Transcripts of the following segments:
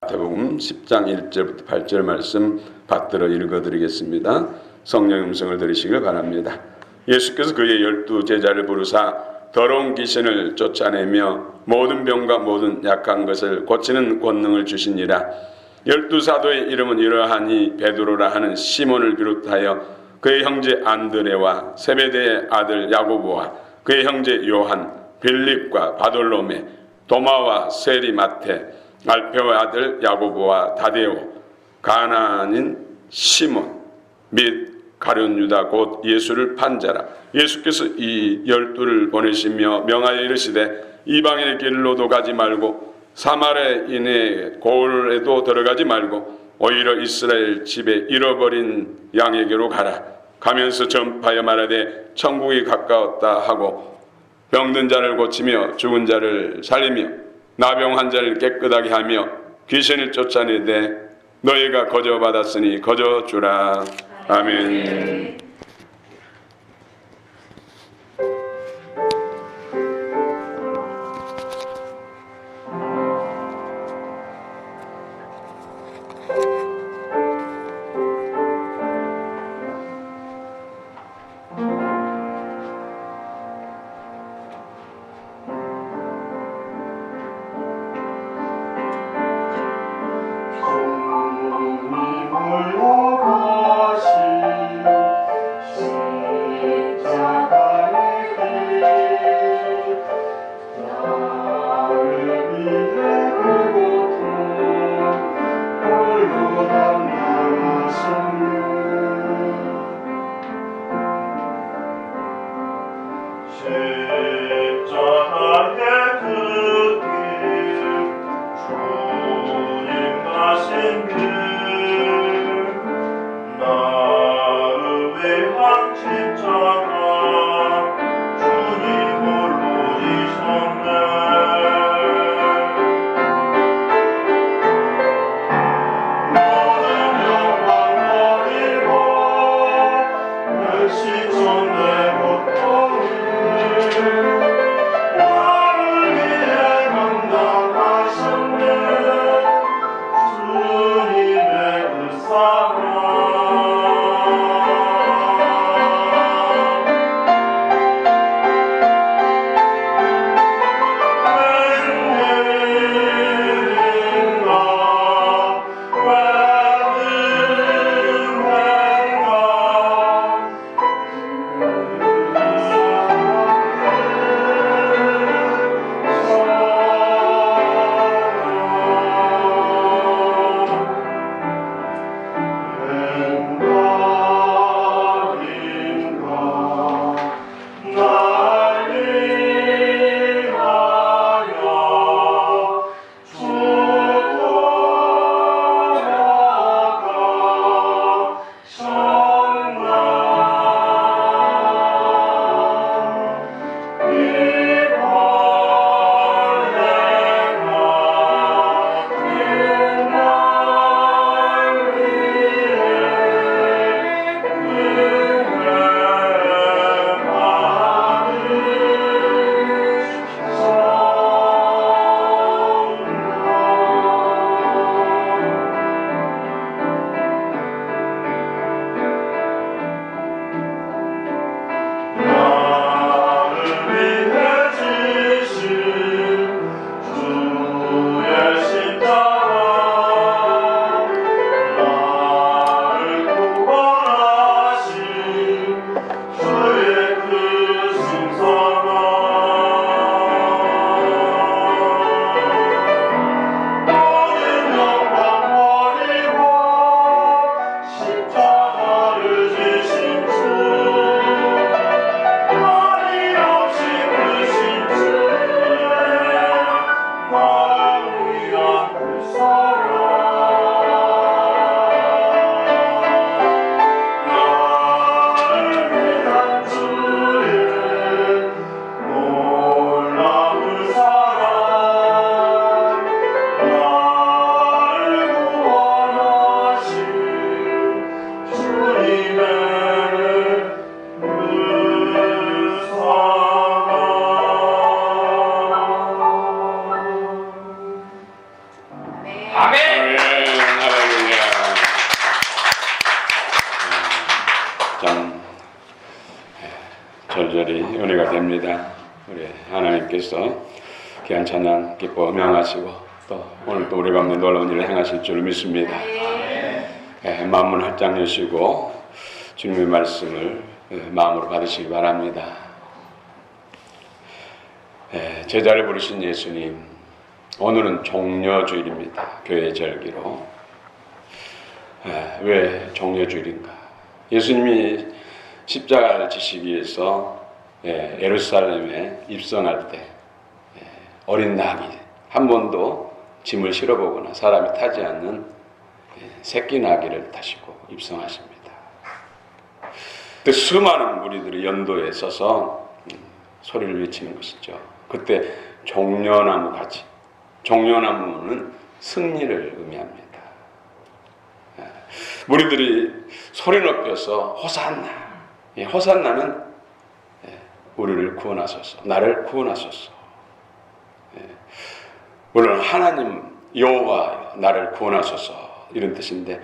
마태복음 10장 1절부터 8절 말씀 받들어 읽어드리겠습니다. 성령의 음성을 들으시길 바랍니다. 예수께서 그의 12 제자를 부르사 더러운 귀신을 쫓아내며 모든 병과 모든 약한 것을 고치는 권능을 주시니라. 12 사도의 이름은 이러하니 베드로라 하는 시몬을 비롯하여 그의 형제 안드레와 세베대의 아들 야고보와 그의 형제 요한, 빌립과 바돌로메, 도마와 세리 마테, 알페오의 아들 야고보와 다데오, 가나안인 시몬 및 가룟 유다 곧 예수를 판 자라. 예수께서 이 12를 보내시며 명하여 이르시되 이방인의 길로도 가지 말고 사마리아인의 고을에도 들어가지 말고 오히려 이스라엘 집에 잃어버린 양에게로 가라. 가면서 전파하여 말하되 천국이 가까웠다 하고 병든 자를 고치며 죽은 자를 살리며 나병 환자를 깨끗하게 하며 귀신을 쫓아내되 너희가 거저 받았으니 거저 주라. 아멘. 할렐루야. 참 절절히 은혜가 됩니다. 우리 하나님께서 귀한 찬양 기뻐 명하시고 또 오늘 또 우리 가운데 놀라운 일을 행하실 줄 믿습니다. 마음을 활짝 여시고 주님의 말씀을 마음으로 받으시기 바랍니다. 제자를 부르신 예수님, 오늘은 종려주일입니다. 교회 절기로. 왜 종려주일인가? 예수님이 십자가를 지시기 위해서 예루살렘에 입성할 때 어린 나귀 한 번도 짐을 실어보거나 사람이 타지 않는 새끼 나귀를 타시고 입성하십니다. 그 수많은 무리들이 연도에 서서 소리를 외치는 것이죠. 그때 종려나무 가지, 종려나무는 승리를 의미합니다. 무리들이 소리 높여서 호산나, 호산나는 우리를 구원하소서, 나를 구원하소서. 물론 하나님 여호와 나를 구원하소서 이런 뜻인데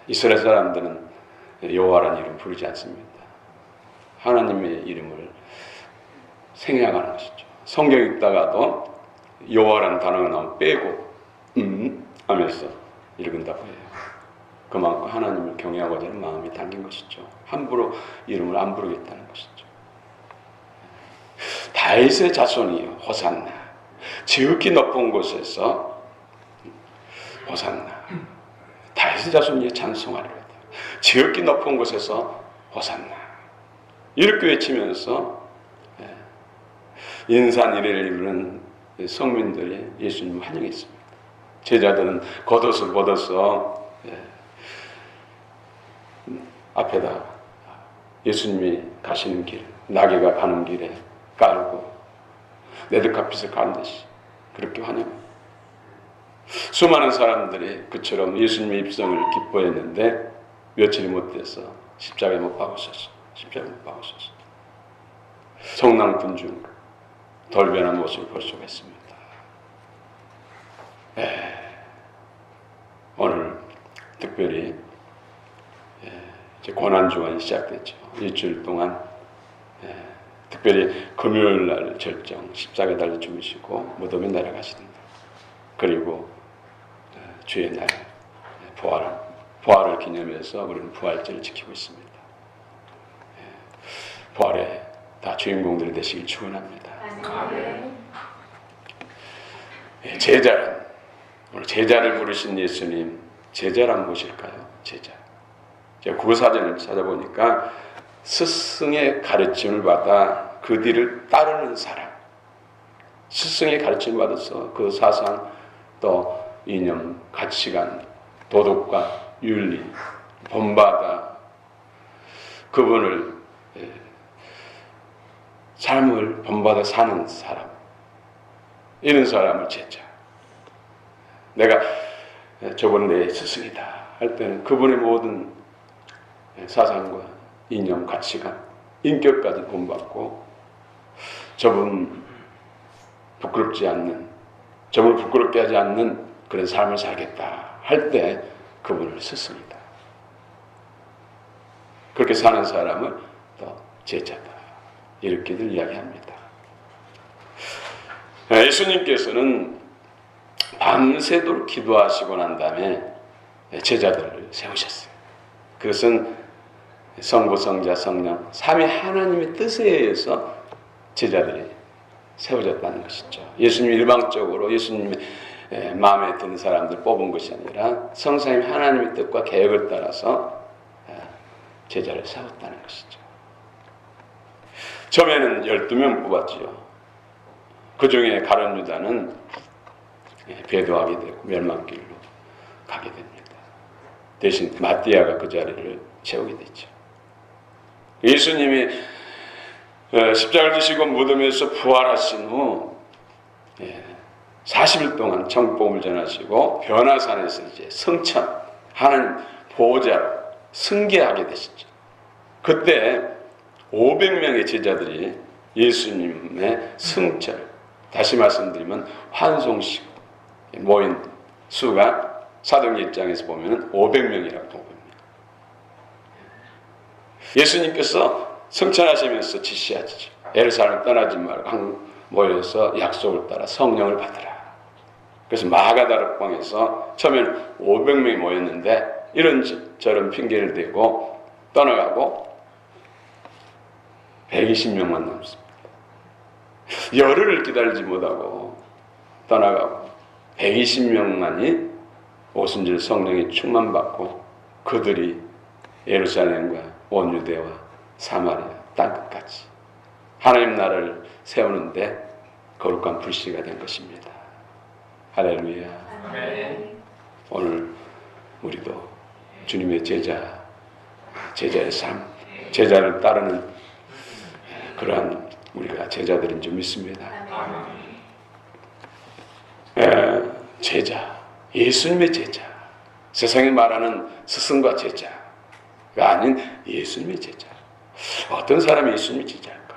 이스라엘 사람들은 여호와라는 이름 부르지 않습니다. 하나님의 이름을 생략하는 것이죠. 성경 읽다가도 여호와라는 단어가 나오면 빼고 하면서 읽은다고 해요. 그만큼 하나님을 경외하고자 하는 마음이 담긴 것이죠. 함부로 이름을 안 부르겠다는 것이죠. 다윗의 자손이요 호산나, 지극히 높은 곳에서 호산나, 다윗의 자손이 찬송하리로다. 지극히 높은 곳에서 호산나 이렇게 외치면서 인산 이래를 이루는 성민들이 예수님을 환영했습니다. 제자들은 겉옷을 벗어서 앞에다 예수님이 가시는 길, 나귀가 가는 길에 깔고 레드카펫을 가는듯이 그렇게 환영합니다. 수많은 사람들이 그처럼 예수님의 입성을 기뻐했는데 며칠이 못 돼서 십자가에 못 박으셨어. 십자가에 못 박으셨어. 성난 군중 돌변한 모습을 볼 수가 있습니다. 오늘 특별히 이제 고난주간이 시작됐죠. 일주일 동안 특별히 금요일 날 절정 십자가에 달려 죽으시고 무덤에 내려가시는 날, 그리고 주의 날 부활을 기념해서 우리는 부활절을 지키고 있습니다. 부활에 다 주인공들이 되시길 축원합니다. 제자란, 오늘 제자를 부르신 예수님, 제자란 무엇일까요? 제자. 제가 국어사전을 찾아보니까 스승의 가르침을 받아 그 뒤를 따르는 사람, 스승의 가르침을 받아서 그 사상 또 이념, 가치관, 도덕과 윤리 본받아 그분을 삶을 본받아 사는 사람, 이런 사람을 제자. 내가 저분 내 스승이다 할 때는 그분의 모든 사상과 이념, 가치관, 인격까지 본받고 저분 부끄럽지 않는, 저분을 부끄럽게 하지 않는 그런 삶을 살겠다 할 때 그분을 스승이다. 그렇게 사는 사람을 또 제자다, 이렇게들 이야기합니다. 예수님께서는 밤새도록 기도하시고 난 다음에 제자들을 세우셨어요. 그것은 성부, 성자, 성령 삼위 하나님의 뜻에 의해서 제자들이 세워졌다는 것이죠. 예수님이 일방적으로 예수님의 마음에 드는 사람들 뽑은 것이 아니라 성삼위 하나님의 뜻과 계획을 따라서 제자를 세웠다는 것이죠. 처음에는 12명 뽑았지요. 그 중에 가룟 유다는 배도하게 되고 멸망길로 가게 됩니다. 대신 마띠아가 그 자리를 채우게 됐죠. 예수님이 십자가를 지시고 무덤에서 부활하신 후 40일 동안 천국복음을 전하시고 변화산에서 이제 성천 하나님 보호자로 승계하게 되시죠. 그때 500명의 제자들이 예수님의 승절, 다시 말씀드리면 환송식 모인 수가 사도행전 1장에서 보면 500명이라고 보입니다. 예수님께서 성천하시면서 지시하시죠. 예루살렘 떠나지 말고 모여서 약속을 따라 성령을 받으라. 그래서 마가다락방에서 처음에는 500명이 모였는데 이런저런 핑계를 대고 떠나가고 120명만 남습니다. 열흘을 기다리지 못하고 떠나가고 120명만이 오순절 성령의 충만받고 그들이 예루살렘과 온 유대와 사마리아 땅끝까지 하나님 나라를 세우는데 거룩한 불씨가 된 것입니다. 할렐루야. 아멘. 오늘 우리도 주님의 제자의 삶, 제자를 따르는 그러한 우리가 제자들인 줄 믿습니다. 제자, 예수님의 제자, 세상이 말하는 스승과 제자가 아닌 예수님의 제자. 어떤 사람이 예수님의 제자일까?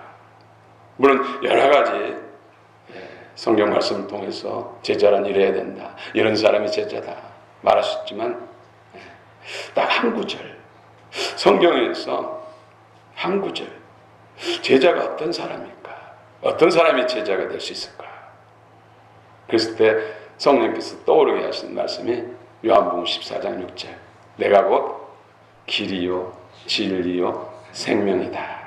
물론 여러 가지 성경 말씀을 통해서 제자란 이래야 된다, 이런 사람이 제자다 말할 수 있지만 딱 한 구절, 성경에서 한 구절, 제자가 어떤 사람일까? 어떤 사람이 제자가 될 수 있을까? 그랬을 때 성령께서 떠오르게 하시는 말씀이 요한복음 14장 6절, 내가 곧 길이요 진리요 생명이다.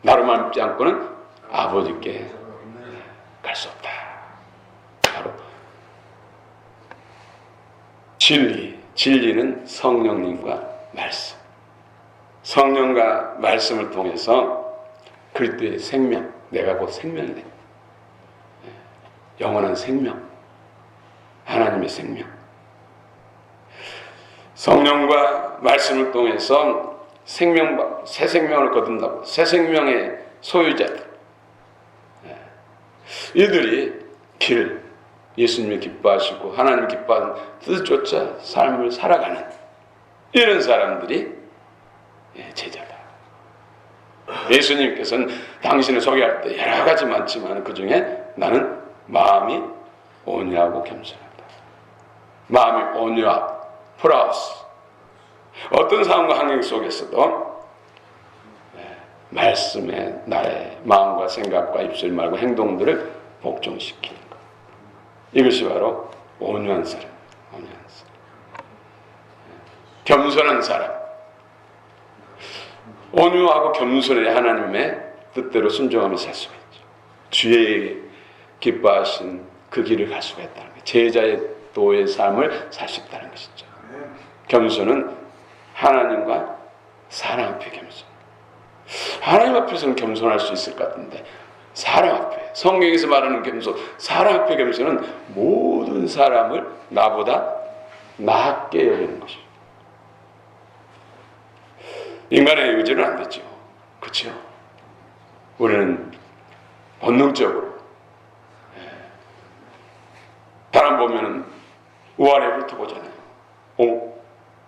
나로만 믿지 않고는 아버지께 갈 수 없다. 바로 진리는 성령님과 말씀, 성령과 말씀을 통해서 그리스도의 생명, 내가 곧 생명이네. 영원한 생명, 하나님의 생명. 성령과 말씀을 통해서 새 생명을 거둔다고, 새 생명의 소유자들, 이들이 예수님이 기뻐하시고 하나님 기뻐하는 뜻조차 삶을 살아가는 이런 사람들이 제자다. 예수님께서는 당신을 소개할 때 여러 가지 많지만 그 중에 나는 마음이 온유하고 겸손하다. 마음이 온유하고 프라우스. 어떤 상황과 환경 속에서도 말씀에 나의 마음과 생각과 입술 말고 행동들을 복종시키는 것. 이것이 바로 온유한 사람, 겸손한 사람. 온유하고 겸손해 하나님의 뜻대로 순종하며 살 수가 있죠. 주의 기뻐하신 그 길을 갈 수가 있다는 거예요. 제자의 도의 삶을 살 수 있다는 것이죠. 겸손은 하나님과 사람 앞에 겸손. 하나님 앞에서는 겸손할 수 있을 것 같은데 사람 앞에, 성경에서 말하는 겸손, 사람 앞에 겸손은 모든 사람을 나보다 낮게 여기는 것이죠. 인간의 의지는 안 되죠. 그렇죠? 우리는 본능적으로 사람 보면은 우아래 훑어보잖아요.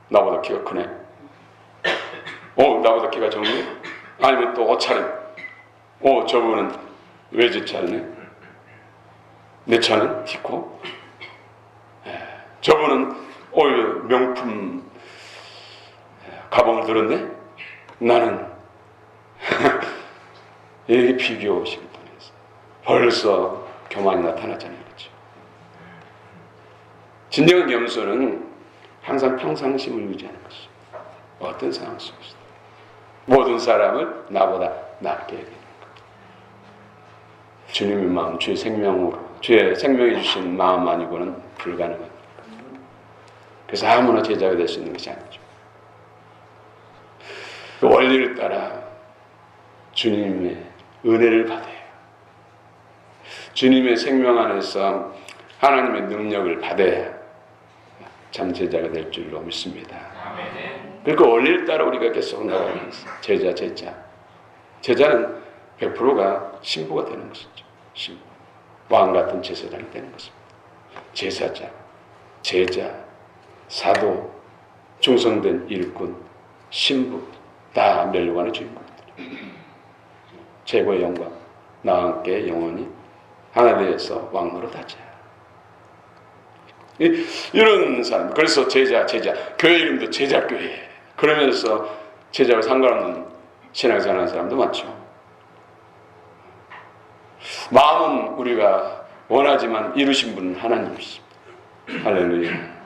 나보다 키가 크네. 나보다 키가 적네. 아니면 또 옷차림. 저분은 외제차 않네. 내 차는 티코. 저분은 명품 가방을 들었네. 나는 이게 비교식을 통해서 벌써 교만이 나타나잖아요. 그렇죠? 진정한 겸손은 항상 평상심을 유지하는 것이죠. 어떤 상황 속에서도 모든 사람을 나보다 낮게 여기는 것. 주님의 마음, 주의 생명으로, 주의 생명해 주신 마음 아니고는 불가능합니다. 그래서 아무나 제자가 될 수 있는 것이 아니죠. 그 원리를 따라 주님의 은혜를 받아야, 주님의 생명 안에서 하나님의 능력을 받아야 참 제자가 될 줄로 믿습니다. 그러니까 원리를 따라 우리가 계속 나가는 제자는 100%가 신부가 되는 것이죠. 신부, 왕 같은 제사장이 되는 것입니다. 제사장, 제자, 사도, 충성된 일꾼, 신부 다 멸류관의 주인공들. 최고의 영광, 나와 함께 영원히 하나 되어서 왕노릇하자. 이런 사람. 그래서 제자, 교회 이름도 제자교회. 그러면서 제자와 상관없는 신앙생활 하는 사람도 많죠. 마음은 우리가 원하지만 이루신 분은 하나님이십니다. 할렐루야.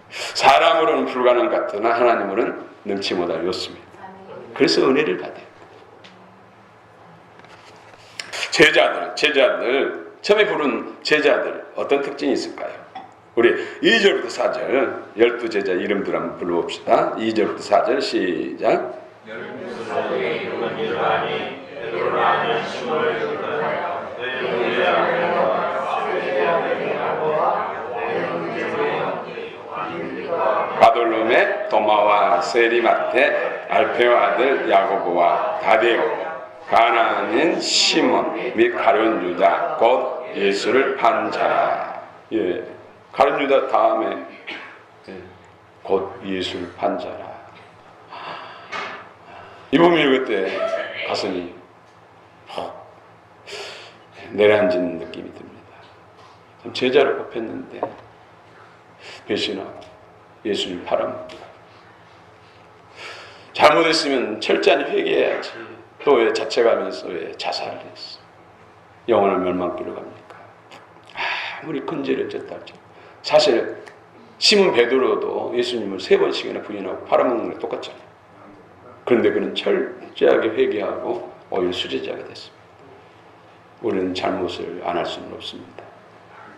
사람으로는 불가능 같으나 하나님으로는 능치 못할 였습니다. 그래서 은혜를 받아요. 제자들, 처음에 부른 제자들 어떤 특징이 있을까요? 우리 2절부터 4절 12제자 이름들 한번 불러봅시다. 2절부터 4절 시작. 바돌롬의 도마와 세리마테 알페오 아들 야고보와 다데오 가나안인 시몬 및 가룟 유다 곧 예수를 판 자라. 예, 가룟 유다 다음에 곧 예수를 판 자라. 이 부분 읽을 때 가슴이 내려앉은 느낌이 듭니다. 참 제자를 뽑혔는데 배신하고 예수님 팔아먹고 잘못했으면 철저히 회개해야지. 또 왜 자책하면서 왜 자살을 했어? 영혼을 멸망길로 갑니까? 아무리 큰 죄를 졌다 할지 사실 시몬 베드로도 예수님을 3번씩이나 부인하고 팔아먹는 게 똑같잖아요. 그런데 그는 철저하게 회개하고 오히려 수제자가 됐습니다. 우리는 잘못을 안 할 수는 없습니다.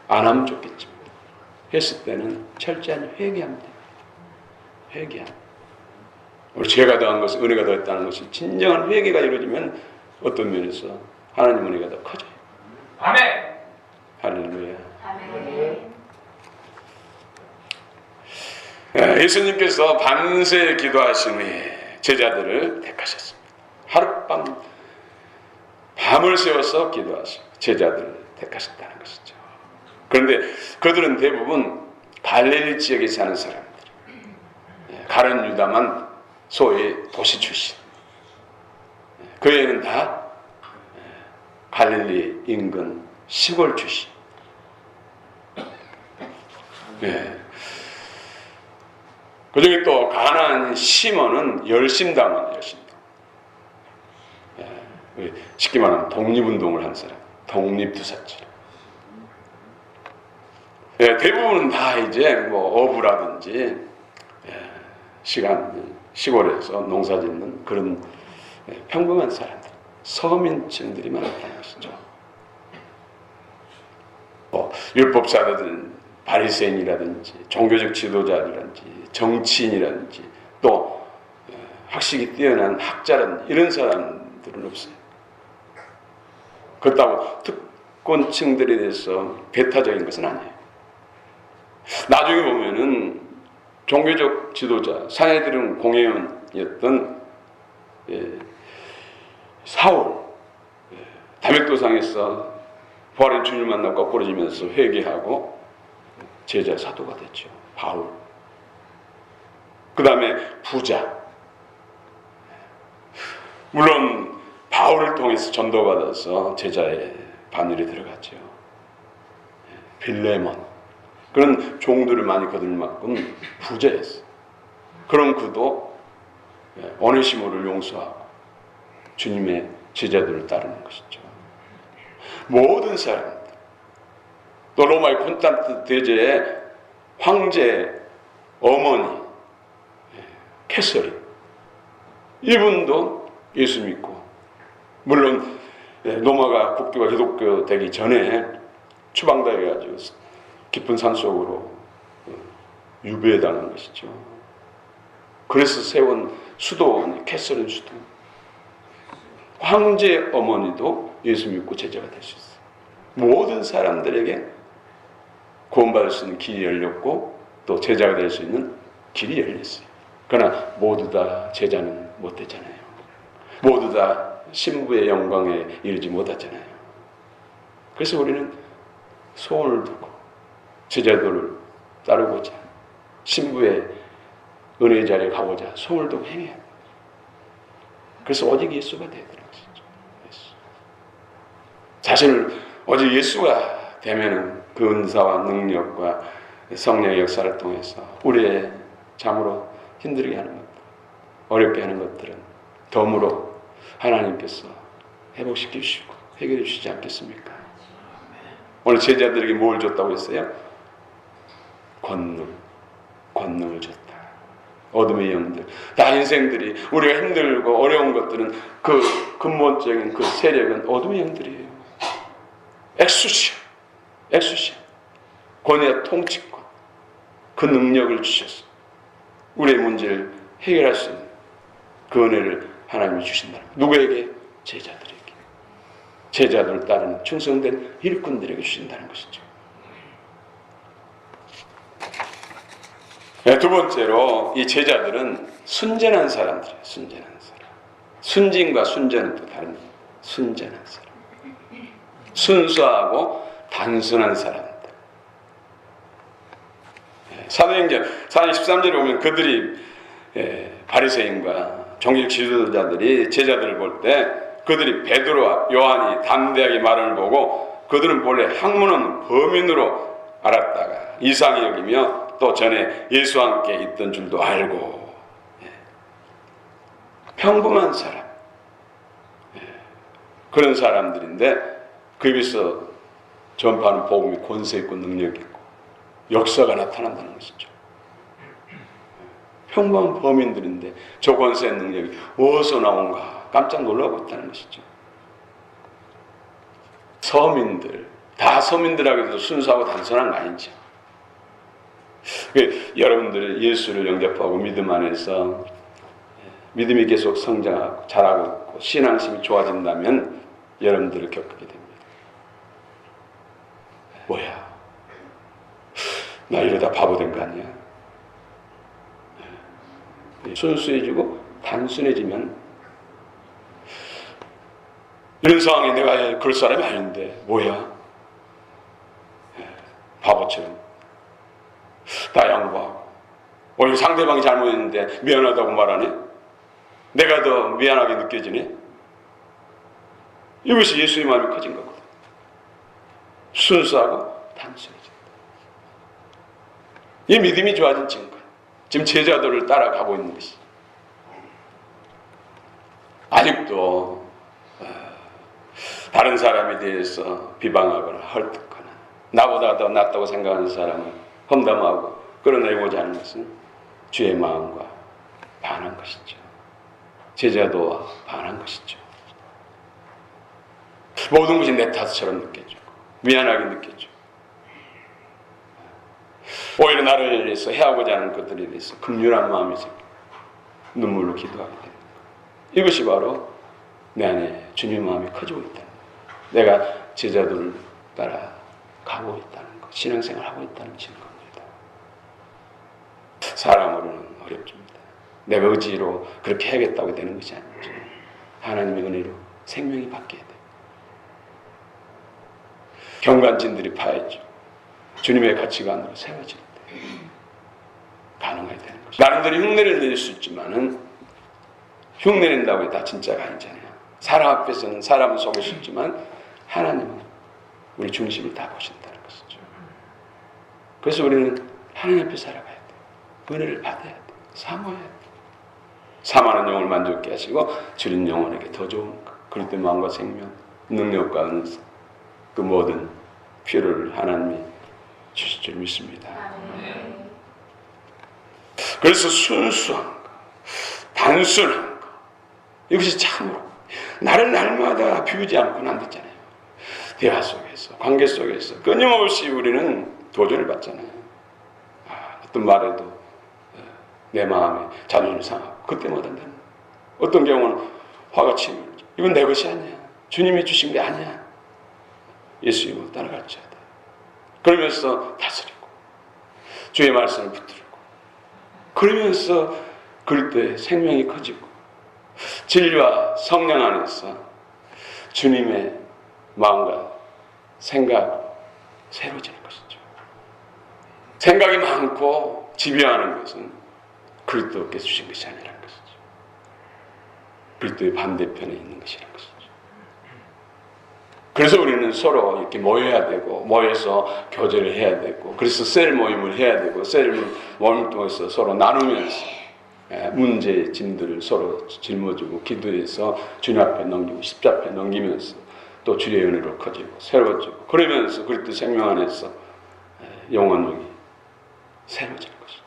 안 하면 좋겠지만 했을 때는 철저히 회개합니다. 회개합니다. 우리 죄가 더한 것은 은혜가 더했다는 것이 진정한 회개가 이루어지면 어떤 면에서 하나님 은혜가 더 커져요. 아멘. 할렐루야. 아멘. 예수님께서 밤새 기도하신 후에 제자들을 택하셨습니다. 하룻밤 밤을 새워서 기도하시고 제자들을 택하셨다는 것이죠. 그런데 그들은 대부분 갈릴리 지역에 사는 사람들, 가룟 유다만 소위 도시 출신, 그 외에는 다 갈릴리 인근 시골 출신. 그 중에 또 가나안 시몬은 열심당원, 쉽게 말하면 독립운동을 한 사람, 독립투사처. 대부분은 다 이제 뭐 어부라든지 시골에서 농사 짓는 그런 평범한 사람들, 서민층들이 많았다는 것이죠. 율법사들은 바리새인이라든지 종교적 지도자라든지 정치인이라든지 또 학식이 뛰어난 학자라든지 이런 사람들은 없어요. 그렇다고 특권층들에 대해서 배타적인 것은 아니에요. 나중에 보면은 종교적 지도자, 사내들은 공회원이었던 사울, 다메섹도상에서 부활한 주님을 만나 거꾸러지면서 회개하고 제자 사도가 됐죠. 바울. 그 다음에 부자. 물론 바울을 통해서 전도받아서 제자의 바늘에 들어갔죠. 빌레몬. 그런 종들을 많이 거둘 만큼 부자였어요. 그런 그도 오네시모를 용서하고 주님의 제자들을 따르는 것이죠. 모든 사람들, 또 로마의 콘스탄트 대제의 황제 어머니 캐서린, 이분도 예수 믿고, 물론 로마가 국교가 기독교 되기 전에 추방당해가지고 깊은 산속으로 유배당한 것이죠. 그래서 세운 수도원이 캐서린 수도. 황제 어머니도 예수 믿고 제자가 될 수 있어요. 모든 사람들에게 구원받을 수 있는 길이 열렸고 또 제자가 될 수 있는 길이 열렸어요. 그러나 모두 다 제자는 못 되잖아요. 모두 다 신부의 영광에 이르지 못하잖아요. 그래서 우리는 소원을 두고 제자들을 따르고자 신부의 은혜의 자리에 가고자 소원을 두고 행해야 합니다. 그래서 오직 예수가 되야 되는 것이죠. 예수. 사실 오직 예수가 되면은 그 은사와 능력과 성령의 역사를 통해서 우리의 참으로 힘들게 하는 것들, 어렵게 하는 것들은 덤으로 하나님께서 회복시켜 주시고 해결해 주시지 않겠습니까? 오늘 제자들에게 뭘 줬다고 했어요? 권능을 줬다. 어둠의 영들, 다 인생들이 우리가 힘들고 어려운 것들은 그 근본적인 그 세력은 어둠의 영들이에요. 엑수시아, 권위와 통치권, 그 능력을 주셔서 우리의 문제를 해결할 수 있는 그 은혜를 하나님이 주신다는 거예요. 누구에게? 제자들에게. 제자들을 따르는 충성된 일꾼들에게 주신다는 것이죠. 두 번째로 이 제자들은 순전한 사람들이에요. 순전한 사람. 순진과 순전은 또 다른 거예요. 순전한 사람. 순수하고 단순한 사람들. 사도행전 4장 13절에 보면 그들이 바리새인과 종교 지도자들이 제자들을 볼 때 그들이 베드로와 요한이 담대하게 말하는 걸 보고 그들은 본래 학문은 범인으로 알았다가 이상히 여기며 또 전에 예수와 함께 있던 줄도 알고, 평범한 사람, 그런 사람들인데 그 입에서 전파하는 복음이 권세 있고 능력 있고 역사가 나타난다는 것이죠. 평범한 범인들인데 저 권세의 능력이 어디서 나온가 깜짝 놀라고 있다는 것이죠. 서민들, 다 서민들하고 해도 순수하고 단순한 거 아니죠. 여러분들이 예수를 영접하고 믿음 안에서 믿음이 계속 성장하고 자라고 있고 신앙심이 좋아진다면 여러분들을 겪게 됩니다. 뭐야? 나 이러다 바보 된 거 아니야? 순수해지고 단순해지면 이런 상황에 내가 그럴 사람이 아닌데 뭐야? 바보처럼 나 양보하고 오히려 상대방이 잘못했는데 미안하다고 말하네? 내가 더 미안하게 느껴지네? 이것이 예수의 마음이 커진 거거든. 순수하고 단순해진다. 이 믿음이 좋아진 증거예요. 지금 제자들을 따라가고 있는 것이. 아직도 다른 사람에 대해서 비방하거나 헐뜯거나 나보다 더 낫다고 생각하는 사람을 험담하고 끌어내고자 하는 것은 주의 마음과 반한 것이죠. 제자도와 반한 것이죠. 모든 것이 내 탓처럼 느껴지고 미안하게 느껴지고 오히려 나를 위해서 해하고자 하는 것들에 대해서 긍휼한 마음이 생기고 눈물로 기도하게 됩니다. 이것이 바로 내 안에 주님의 마음이 커지고 있다는 거예요. 내가 제자들을 따라 가고 있다는 것, 신앙생활을 하고 있다는 증거입니다. 사람으로는 어렵습니다. 내가 의지로 그렇게 해야겠다고 되는 것이 아니죠. 하나님의 은혜로 생명이 바뀌어야 돼요. 경관진들이 파야죠. 주님의 가치관으로 세워질 때 가능하게 되는 것이죠. 나름대로 흉내를 낼 수 있지만은 흉내낸다고 해도 다 진짜가 아니잖아요. 사람 앞에서는 사람은 속일 수 있지만 하나님은 우리 중심을 다 보신다는 것이죠. 그래서 우리는 하나님 앞에 살아가야 돼요. 은혜를 받아야 돼요. 사모해야 돼요. 사모하는 영혼을 만족케 하시고 줄인 영혼에게 더 좋은 그리스도의 마음과 생명, 능력과 은사, 그 모든 필요를 하나님이 주실 줄 믿습니다. 그래서 순수한 것, 단순한 것, 이것이 참으로 나를 날마다 비우지 않고는 안 됐잖아요. 대화 속에서, 관계 속에서 끊임없이 우리는 도전을 받잖아요. 어떤 말에도 내 마음에 자존심이 상하고 그때마다 되는 어떤 경우는 화가 치면 이건 내 것이 아니야. 주님이 주신 게 아니야. 예수님을 따라가르쳐야 돼. 그러면서 다스리고 주의 말씀을 붙들고 그러면서 그리스도의 생명이 커지고 진리와 성령 안에서 주님의 마음과 생각 새로워지는 것이죠. 생각이 많고 지배하는 것은 그리스도께 주신 것이 아니라는 것이죠. 그리스도의 반대편에 있는 것이라는 것이죠. 그래서 우리는 서로 이렇게 모여야 되고, 모여서 교제를 해야 되고, 그래서 셀 모임을 해야 되고, 셀 모임을 통해서 서로 나누면서 문제의 짐들을 서로 짊어지고, 기도해서 주님 앞에 넘기고, 십자 앞에 넘기면서 또 주의 은혜로 커지고, 새로워지고, 그러면서 그리스도 생명 안에서 영원히 새로워지는 것이죠.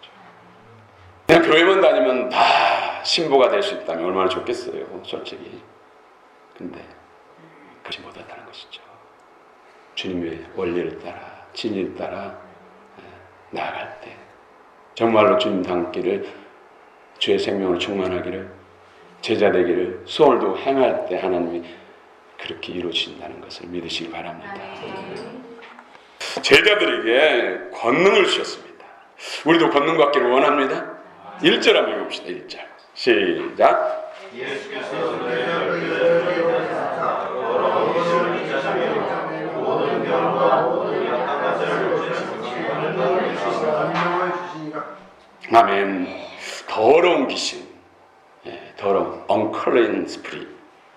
그냥 교회만 다니면 다 신부가 될 수 있다면 얼마나 좋겠어요, 솔직히. 근데 그렇지 못하다는 것이죠. 주님의 원리를 따라, 진리를 따라 나아갈 때 정말로 주님 닮기를, 주의 생명으로 충만하기를, 제자 되기를 소원을 두고 행할 때 하나님이 그렇게 이루어진다는 것을 믿으시기 바랍니다. 제자들에게 권능을 주셨습니다. 우리도 권능 받기를 원합니다. 1절 한번 읽읍시다. 1절 시작. 아멘. 더러운 귀신, 더러운 unclean spirit,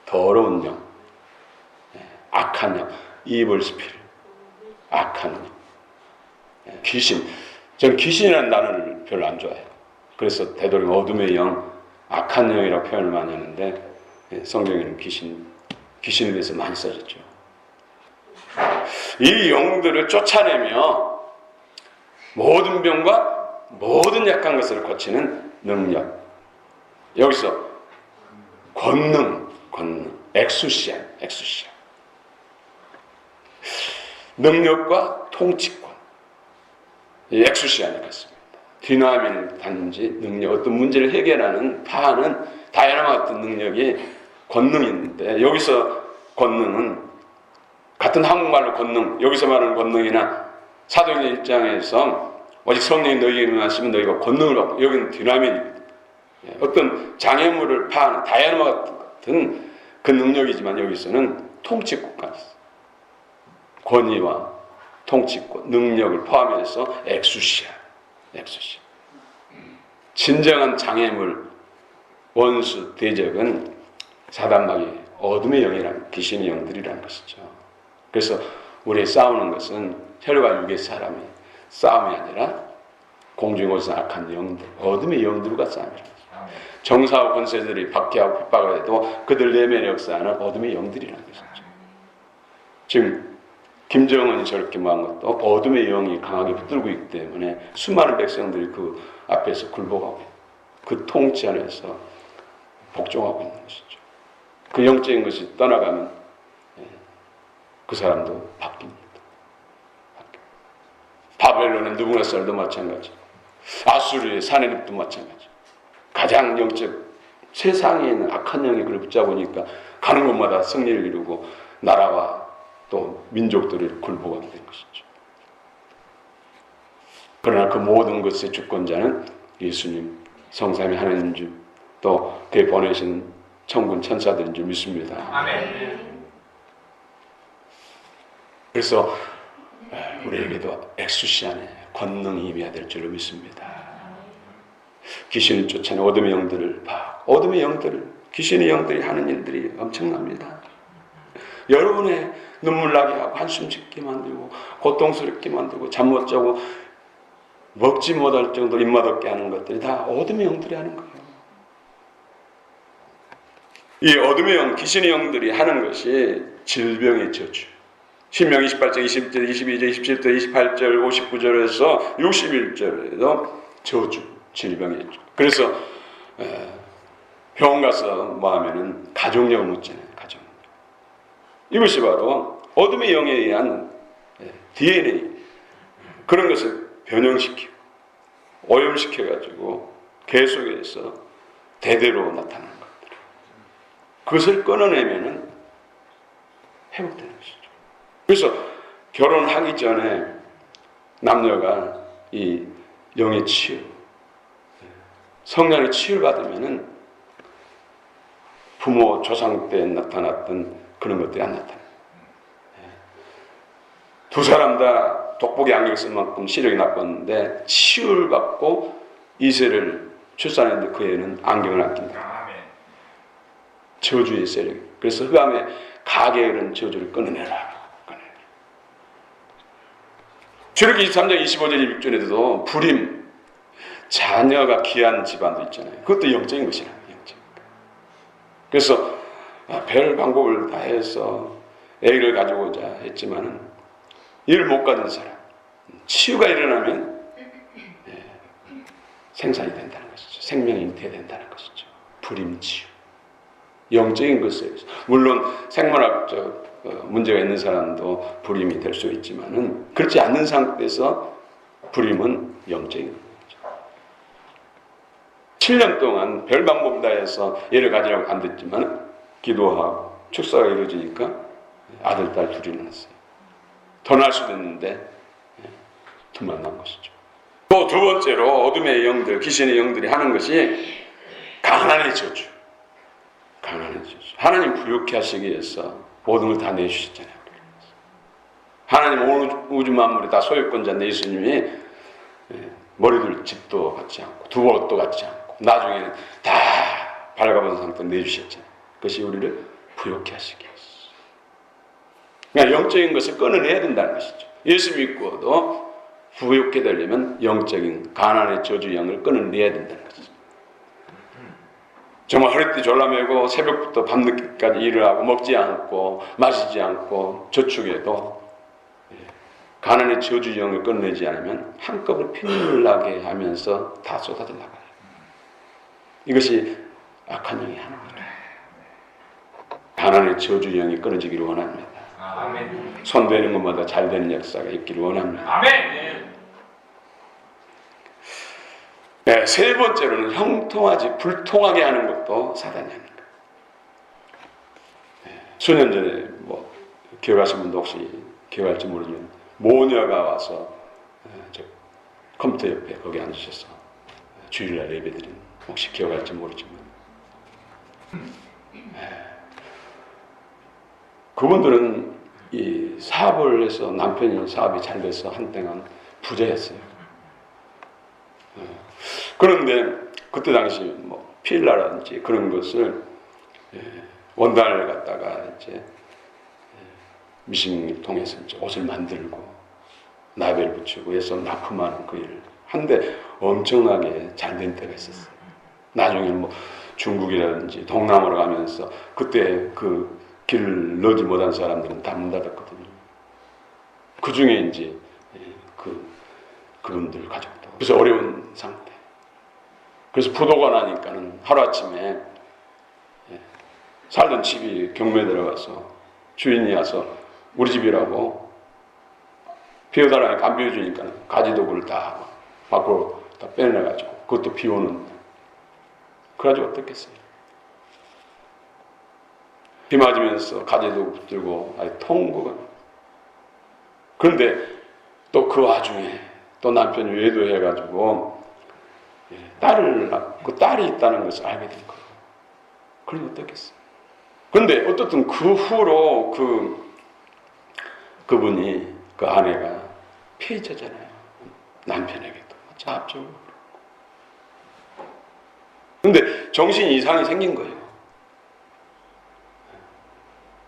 더러운 영, 악한 영, evil spirit, 악한 영, 귀신. 저는 귀신이라는 단어를 별로 안 좋아해요. 그래서 되도록 어둠의 영, 악한 영이라고 표현을 많이 하는데 성경에는 귀신에 대해서 많이 써졌죠. 이 영들을 쫓아내며 모든 병과 모든 약한 것을 고치는 능력. 여기서 권능, 엑수시아. 능력과 통치권. 이 엑수시아니 같습니다. 디나민 단지 능력, 어떤 문제를 해결하는 파하는 다양한 어떤 능력이 권능이 있는데, 여기서 권능은 같은 한국말로 권능, 여기서 말하는 권능이나 사도행전 1장에서 오직 성령이 너희에게 임하시면 너희가 권능을 받고, 여기는 디나민입니다. 어떤 장애물을 파하는 다이아마 같은 그 능력이지만 여기서는 통치권까지 있어요. 권위와 통치권, 능력을 포함해서 엑수시아. 진정한 장애물, 원수, 대적은 사단마귀, 어둠의 영이란, 귀신의 영들이라는 것이죠. 그래서 우리의 싸우는 것은 혈과 육의 사람이 싸움이 아니라 공중에 오신 악한 영들, 어둠의 영들과 싸움이라는 것이죠. 정사와 권세들이 박해하고 핍박을 해도 그들 내면에 역사하는 어둠의 영들이라는 것이죠. 지금 김정은이 저렇게 망한 것도 어둠의 영이 강하게 붙들고 있기 때문에 수많은 백성들이 그 앞에서 굴복하고 그 통치 안에서 복종하고 있는 것이죠. 그 영적인 것이 떠나가면 그 사람도 바뀝니다. 바벨론의 느부갓네살도 마찬가지, 아수르의 사네립도 마찬가지. 가장 영적 세상에 있는 악한 영이 그를 붙잡으니까 가는 곳마다 승리를 이루고 나라와 또 민족들을 굴복하게 된 것이죠. 그러나 그 모든 것의 주권자는 예수님, 성삼위 하나님 주, 또 그에 보내신 천군 천사들인 줄 믿습니다. 아멘. 그래서 우리에게도 엑수시안의 권능이 임해야 될 줄로 믿습니다. 귀신을 쫓아내 어둠의 영들을 어둠의 영들을, 귀신의 영들이 하는 일들이 엄청납니다. 여러분의 눈물 나게 하고 한숨 짓게 만들고 고통스럽게 만들고 잠 못 자고 먹지 못할 정도로 입맛 없게 하는 것들이 다 어둠의 영들이 하는 거예요. 이 어둠의 영, 귀신의 영들이 하는 것이 질병의 저주. 신명 28장 21절, 22절, 27절, 28절, 59절에서 61절에도 저주, 질병의 저주. 그래서 병원 가서 뭐 하면은 가족력을 묻잖아요. 가족력. 이것이 바로 어둠의 영에 의한 DNA, 그런 것을 변형시키고 오염시켜가지고 계속해서 대대로 나타나는 것들, 그것을 끊어내면은 회복되는 것이죠. 그래서 결혼하기 전에 남녀가 이 영의 치유, 성령의 치유를 받으면은 부모 조상 때 나타났던 그런 것들이 안 나타나요. 두 사람 다 독복에 안경 쓸 만큼 시력이 나빴는데 치유를 받고 이세를 출산했는데 그 애는 안경을 안 낀다. 저주의 세력. 그래서 흑암의 가게의 그런 저주를 끊어내라. 출애굽기 23장 25절 26절에도 불임, 자녀가 귀한 집안도 있잖아요. 그것도 영적인 것이라. 영적. 그래서 별 방법을 다 해서 아기를 가져오자 했지만은 이를 못 가진 사람, 치유가 일어나면 생산이 된다는 것이죠. 생명이 잉태된다는 것이죠. 불임치유. 영적인 것에 물론 생물학적 문제가 있는 사람도 불임이 될 수 있지만은 그렇지 않는 상태에서 불임은 영적인 거죠. 7년 동안 별 방법 다 해서 얘를 가지라고 안 됐지만 기도하고 축사가 이루어지니까 아들, 딸 둘이 낳았어요. 더 낳을 수도 있는데 둘만 낳은 것이죠. 또 두 번째로 어둠의 영들, 귀신의 영들이 하는 것이 가난의 저주. 가난의 저주. 하나님 부욕케 하시기 위해서 모든 걸 다 내주셨잖아요. 하나님 온 우주 만물이 다 소유권자 예수님이 머리둘 집도 갖지 않고 두 옷도 갖지 않고 나중에는 다 밝아본 상태로 내주셨잖아요. 그것이 우리를 부욕케 하시기 위해서. 그러니까 영적인 것을 끊어내야 된다는 것이죠. 예수 믿고도 부욕케 되려면 영적인 가난의 저주 영을 끊어내야 된다는 것이죠. 정말 허리띠 졸라매고 새벽부터 밤늦게까지 일을 하고 먹지 않고 마시지 않고 저축해도 가난의 저주 영을 끊어내지 않으면 한꺼번에 피눈물 나게 하면서 다 쏟아져 나가요. 이것이 악한 영이 하는 거예요. 가난의 저주 영이 끊어지기를 원합니다. 아멘. 손 되는 것마다 잘 되는 역사가 있기를 원합니다. 아멘. 네, 세 번째로는 형통하지 불통하게 하는 것도 사단이 하는 거예요. 네, 수년 전에 기억하시는 분도 혹시 기억할지 모르지만 모녀가 와서 저 컴퓨터 옆에 거기 앉으셔서 주일날 예배드린 혹시 기억할지 모르지만 그분들은 이 사업을 해서 남편이 사업이 잘 돼서 한동안 부자였어요. 그런데 그때 당시 필라라든지 그런 것을 원단을 갖다가 이제 미싱을 통해서 이제 옷을 만들고 나벨 붙이고 해서 납품하는 그 일을 한데 엄청나게 잘 된 때가 있었어요. 나중에는 중국이라든지 동남아로 가면서 그때 그 길을 넣지 못한 사람들은 다 문 닫았거든요. 그 중에 이제 그분들 가족도 그래서 어려운 상태. 그래서 부도가 나니까는 하루아침에 살던 집이 경매에 들어가서 주인이 와서 우리 집이라고 비워달라니까 안 비워주니까 가지도구를 다 밖으로 다 빼내가지고 그것도 비오는 그래가지고 어떻겠어요? 비 맞으면서 가지도구 들고 아예 통구가. 그런데 또 그 와중에 또 남편이 외도해가지고 딸을 낳고 딸이 있다는 것을 알게 된 거예요. 그럼 어떻겠어요? 그런데 어떻든 그 후로 그분이 그 아내가 피해자잖아요. 남편에게도 자합적으로. 그런데 정신 이상이 생긴 거예요.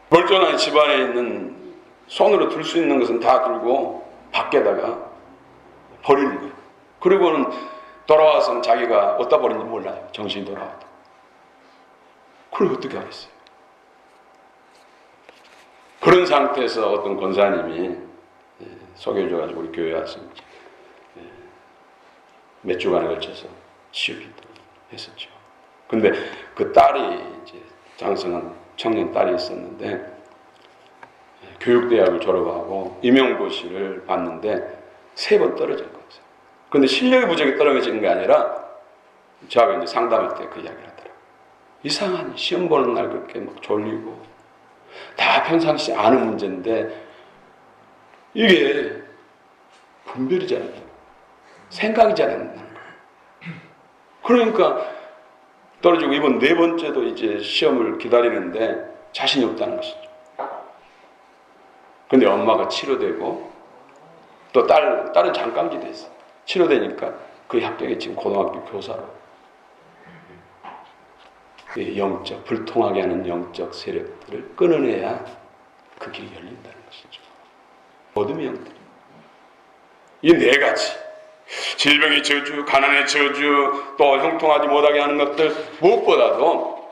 멀쩡한 집안에 있는 손으로 들 수 있는 것은 다 들고 밖에다가 버리는 거예요. 그리고는 돌아와서는 자기가 어디다 버린지 몰라요. 정신이 돌아와도. 그걸 어떻게 하겠어요? 그런 상태에서 어떤 권사님이 소개해줘가지고 우리 교회에 와서 몇 주간에 걸쳐서 치유기도 했었죠. 근데 그 딸이 이제 장성한 청년 딸이 있었는데 교육대학을 졸업하고 임용고시를 봤는데 3번 떨어졌거든요. 근데 실력이 부족이 떨어지는 게 아니라 저하고 이제 상담할 때 그 이야기를 하더라고요. 이상한 시험 보는 날 그렇게 막 졸리고 다 평상시 아는 문제인데 이게 분별이 잘 안 돼요. 생각이 잘 안 나는 거예요. 그러니까 떨어지고 이번 4번째도 이제 시험을 기다리는데 자신이 없다는 것이죠. 근데 엄마가 치료되고 또 딸은 잠깐기 됐어요. 치료되니까 그 합격이 지금 고등학교 교사로. 이 영적, 불통하게 하는 영적 세력들을 끊어내야 그 길이 열린다는 것이죠. 어둠의 영들. 이 네 가지. 질병의 저주, 가난의 저주, 또 형통하지 못하게 하는 것들, 무엇보다도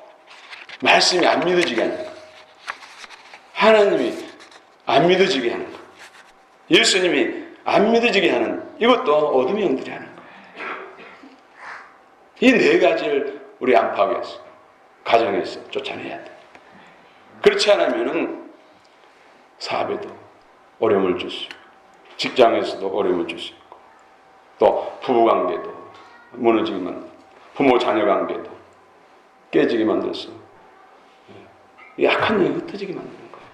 말씀이 안 믿어지게 하는 것. 하나님이 안 믿어지게 하는 것. 예수님이 안 믿어지게 하는, 이것도 어둠의 영들이 하는 거예요. 이 네 가지를 우리 안팎에서, 가정에서 쫓아내야 돼. 그렇지 않으면은 사업에도 어려움을 줄 수 있고, 직장에서도 어려움을 줄 수 있고, 또 부부관계도 무너지게 만들고, 부모 자녀 관계도 깨지게 만들어서 이 악한 영이 흩어지게 만드는 거예요.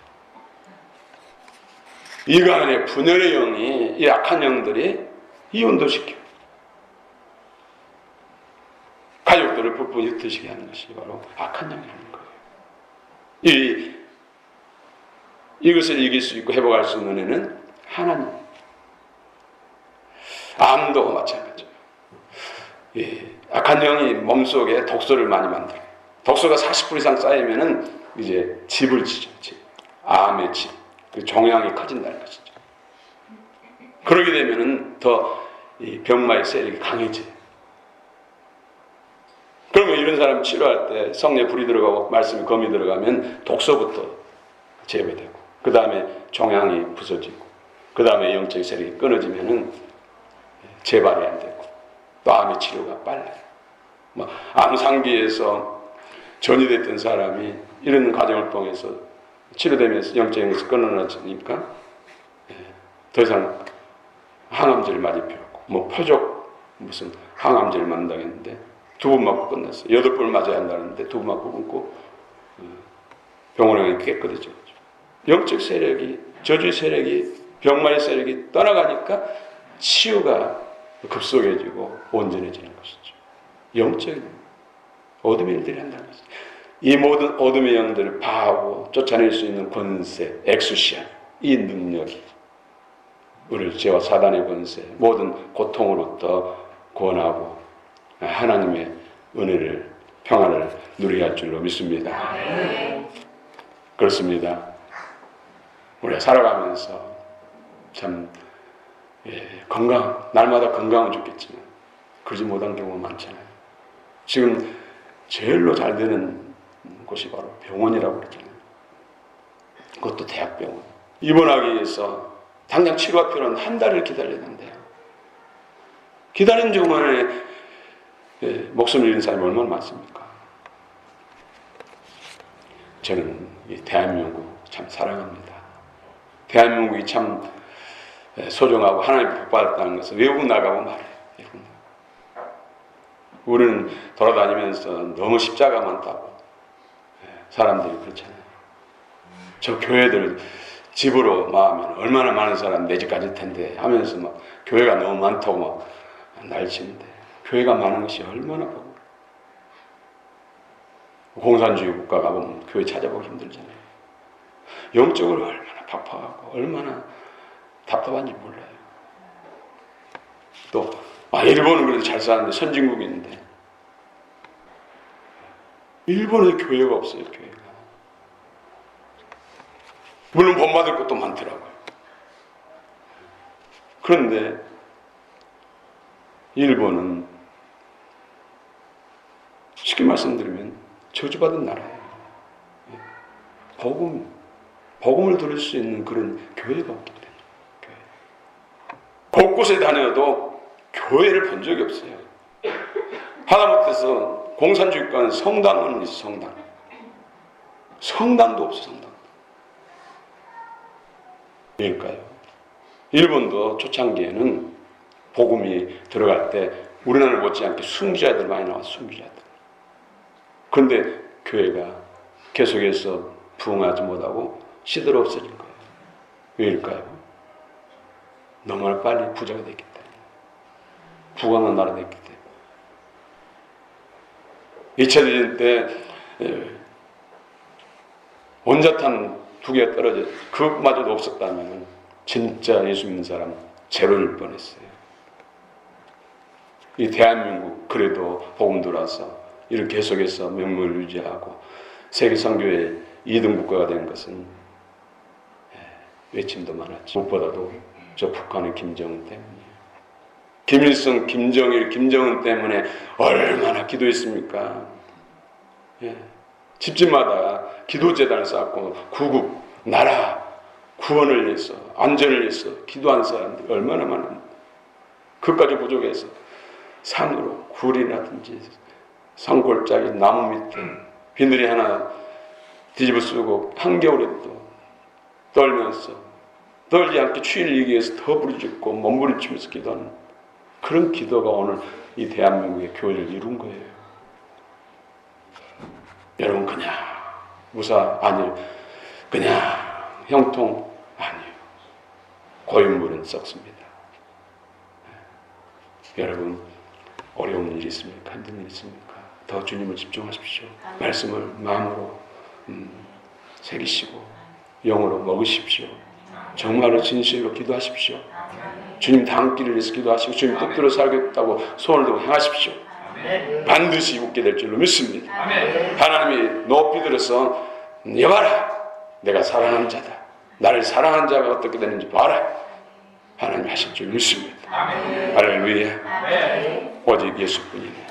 이간의 분열의 영이, 이 악한 영들이 이혼도 시켜 가족들을 부푼히 흩어지게 하는 것이 바로 악한 영이 하는 거예요. 이것을 이길 수 있고 회복할 수 있는 애는 하나님. 암도 마찬가지예요. 악한 영이 몸속에 독소를 많이 만들어요. 독소가 40% 이상 쌓이면은 이제 집을 지죠. 집. 암의 집. 그 종양이 커진다는 것이죠. 그러게 되면은 더 이 병마의 세력이 강해져요. 그러면 이런 사람 치료할 때 성령에 불이 들어가고 말씀이 검이 들어가면 독소부터 제거되고, 그 다음에 종양이 부서지고, 그 다음에 영적 세력이 끊어지면은 재발이 안 되고, 또 암의 치료가 빨라요. 암상기에서 전이 됐던 사람이 이런 과정을 통해서 치료되면서 영적인 것이 끊어지니까 더 이상 항암제를 맞을 필요 없고, 표적 무슨 항암제를 맞는다고 했는데 2번 맞고 끝났어요. 8번 맞아야 한다는데 2번 맞고 끊고 병원에 깨끗해져. 영적 세력이, 저주의 세력이, 병마의 세력이 떠나가니까 치유가 급속해지고 온전해지는 것이죠. 영적인 어둠의 일들이 한다는 것이죠. 이 모든 어둠의 영들을 파하고 쫓아낼 수 있는 권세, 엑수시아, 이 능력이 우리를 죄와 사단의 권세, 모든 고통으로부터 구원하고 하나님의 은혜를, 평안을 누리게 할 줄로 믿습니다. 그렇습니다. 우리가 살아가면서 참 건강, 날마다 건강은 좋겠지만 그러지 못한 경우가 많잖아요. 지금 제일로 잘 되는 곳이 바로 병원이라고 그러잖아요. 그것도 대학병원. 입원하기 위해서 당장 치료가 필요한 한 달을 기다려야 된대요. 기다린 동안에 목숨을 잃은 사람이 얼마나 많습니까? 저는 이 대한민국 참 사랑합니다. 대한민국이 참 소중하고 하나님 복받았다는 것을 외국 나가고 말해요. 우리는 돌아다니면서 너무 십자가만 따고 사람들이 그렇잖아요. 저 교회들 집으로 마으면 얼마나 많은 사람 내 집 가질 텐데 하면서 막 교회가 너무 많다고 막 날치는데, 교회가 많은 것이 얼마나 보고, 공산주의 국가 가보면 교회 찾아보기 힘들잖아요. 영적으로 얼마나 팍팍하고 얼마나 답답한지 몰라요. 또 일본은 그래도 잘 사는데 선진국인데 일본에 교회가 없어요. 교회가. 물론 본받을 것도 많더라고요. 그런데 일본은 쉽게 말씀드리면 저주받은 나라예요. 복음을 들을 수 있는 그런 교회가 없기 때문에. 곳곳에 다녀도 교회를 본 적이 없어요. 하다못해서 공산주의과는 성당은 있어, 성당. 성당도 없어, 성당. 그러니까요. 일본도 초창기에는 복음이 들어갈 때 우리나라 못지않게 순교자들 많이 나왔어, 순교자들. 그런데 교회가 계속해서 부흥하지 못하고 시들어 없어진 거예요. 왜일까요? 너무나 빨리 부자가 됐기 때문에. 부강한 나라 됐기 때문에. 2차 대전 때 원자탄 2개가 떨어져 그것마저도 없었다면 진짜 예수 믿는 사람 제로일 뻔했어요. 이 대한민국 그래도 복음 들어와서 이를 계속해서 명물을 유지하고 세계 선교의 2등 국가가 된 것은 외침도 많았죠. 무엇보다도 저 북한의 김정은 때문이에요. 김일성, 김정일, 김정은 때문에 얼마나 기도했습니까? 집집마다 기도재단을 쌓고 구국, 나라 구원을 위해서, 안전을 위해서 기도한 사람들이 얼마나 많은데 그까지 부족해서 산으로 굴이라든지 산골짜기 나무 밑에 비늘이 하나 뒤집어 쓰고 한겨울에도 떨면서 떨지 않게 추위를 이기기 위해서 더 부르짖고 몸부림치면서 기도하는 그런 기도가 오늘 이 대한민국의 교회를 이룬 거예요. 여러분 그냥 무사 아니요, 그냥 형통 아니요, 고인물은 썩습니다. 여러분 어려운 일이 있습니까? 힘든 일이 있습니까? 더 주님을 집중하십시오. 말씀을 마음으로 새기시고 영으로 먹으십시오. 정말로 진실로 기도하십시오. 주님 다음 길을 위해서 기도하시고 주님 뜻대로 살겠다고 손을 들고 행하십시오. 반드시 웃게 될 줄로 믿습니다. 하나님이 높이 들어서 여봐라, 내가 사랑하는 자다. 나를 사랑하는 자가 어떻게 되는지 봐라. 하나님 하실 줄 믿습니다. 할렐루야. 오직 예수뿐이네.